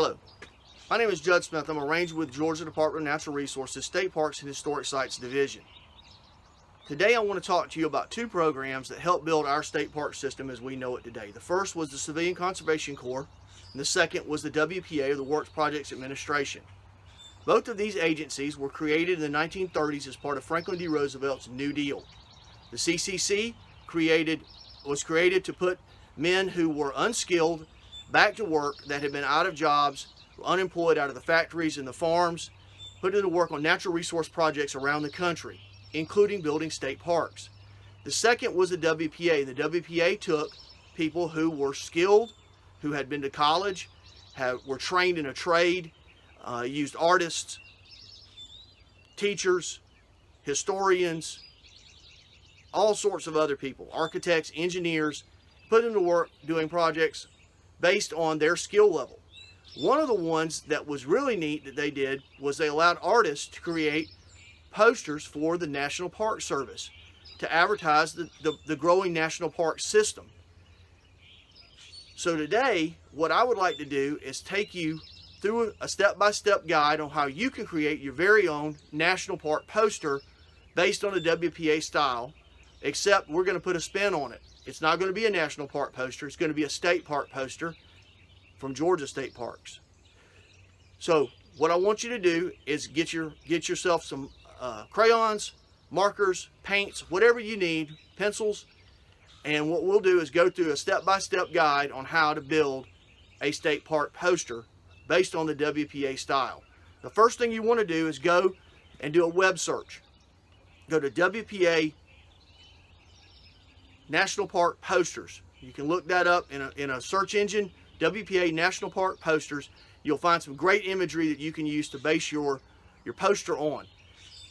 Hello, my name is Judd Smith. I'm a ranger with Georgia Department of Natural Resources, State Parks and Historic Sites Division. Today I want to talk to you about two programs that help build our state park system as we know it today. The first was the Civilian Conservation Corps, and the second was the WPA, or the Works Projects Administration. Both of these agencies were created in the 1930s as part of Franklin D. Roosevelt's New Deal. The CCC was created to put men who were unskilled back to work, that had been out of jobs, unemployed out of the factories and the farms, put them to work on natural resource projects around the country, including building state parks. The second was the WPA. The WPA took people who were skilled, who had been to college, were trained in a trade, used artists, teachers, historians, all sorts of other people, architects, engineers, put them to work doing projects based on their skill level. One of the ones that was really neat that they did was they allowed artists to create posters for the National Park Service to advertise the growing national park system. So today, what I would like to do is take you through a step-by-step guide on how you can create your very own national park poster based on the WPA style, except we're going to put a spin on it. It's not going to be a national park poster. It's going to be a state park poster from Georgia State Parks. So what I want you to do is get yourself some crayons, markers, paints, whatever you need, pencils, and what we'll do is go through a step-by-step guide on how to build a state park poster based on the WPA style. The first thing you want to do is go and do a web search. Go to WPA National Park Posters. You can look that up in a search engine, WPA National Park Posters. You'll find some great imagery that you can use to base your poster on.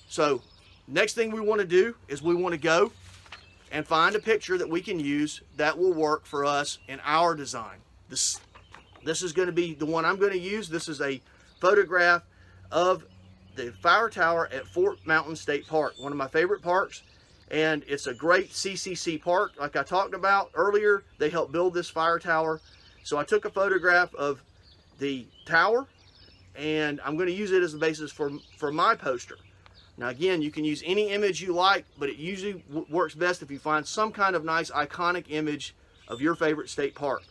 So next thing we want to do is we want to go and find a picture that we can use that will work for us in our design. This is going to be the one I'm going to use. This is a photograph of the fire tower at Fort Mountain State Park, one of my favorite parks. And it's a great CCC park. Like I talked about earlier, they helped build this fire tower. So I took a photograph of the tower, and I'm going to use it as a basis for my poster. Now again, you can use any image you like, but it usually works best if you find some kind of nice iconic image of your favorite state park.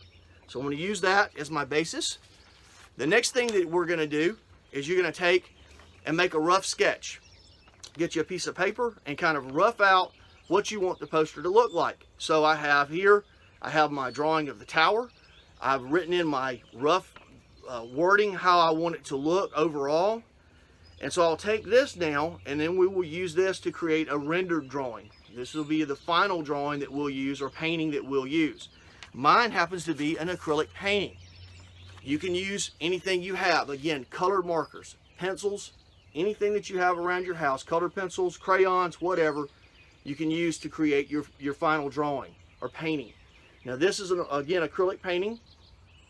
So I'm going to use that as my basis. The next thing that we're going to do is you're going to take and make a rough sketch. Get you a piece of paper and kind of rough out what you want the poster to look like. So I have my drawing of the tower. I've written in my rough wording how I want it to look overall. And so I'll take this now, and then we will use this to create a rendered drawing. This will be the final drawing that we'll use, or painting that we'll use. Mine happens to be an acrylic painting. You can use anything you have. Again, colored markers, pencils, anything that you have around your house, colored pencils, crayons, whatever, you can use to create your final drawing or painting. Now this is, again, acrylic painting.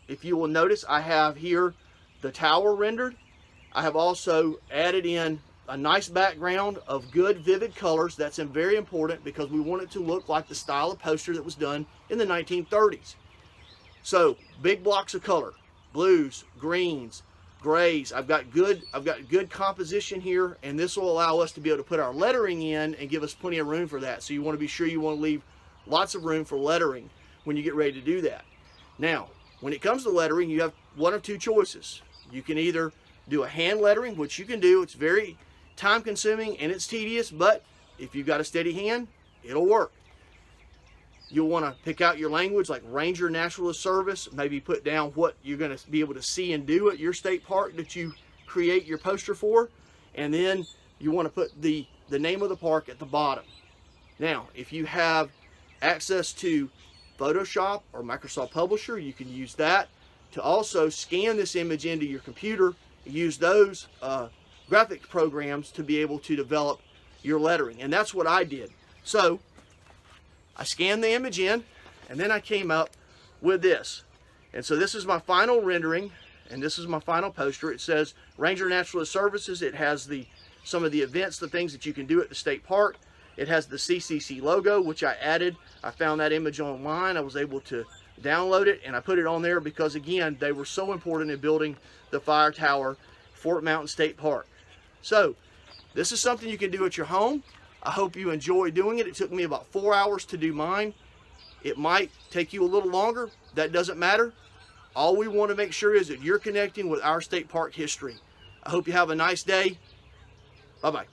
If you will notice, I have here the tower rendered. I have also added in a nice background of good vivid colors. That's very important because we want it to look like the style of poster that was done in the 1930s. So big blocks of color, blues, greens, grays. I've got good composition here, and this will allow us to be able to put our lettering in and give us plenty of room for that. So you want to be sure you want to leave lots of room for lettering when you get ready to do that. Now, when it comes to lettering, you have one of two choices. You can either do a hand lettering, which you can do. It's very time consuming and it's tedious, but if you've got a steady hand, it'll work. You'll want to pick out your language like Ranger Naturalist Service, maybe put down what you're going to be able to see and do at your state park that you create your poster for, and then you want to put the name of the park at the bottom. Now, if you have access to Photoshop or Microsoft Publisher, you can use that to also scan this image into your computer, use those graphic programs to be able to develop your lettering. And that's what I did. So I scanned the image in, and then I came up with this. And so this is my final rendering, and this is my final poster. It says Ranger Naturalist Services. It has some of the events, the things that you can do at the state park. It has the CCC logo, which I added. I found that image online. I was able to download it, and I put it on there because, again, they were so important in building the fire tower, Fort Mountain State Park. So this is something you can do at your home. I hope you enjoy doing it. It took me about 4 hours to do mine. It might take you a little longer. That doesn't matter. All we want to make sure is that you're connecting with our state park history. I hope you have a nice day. Bye-bye.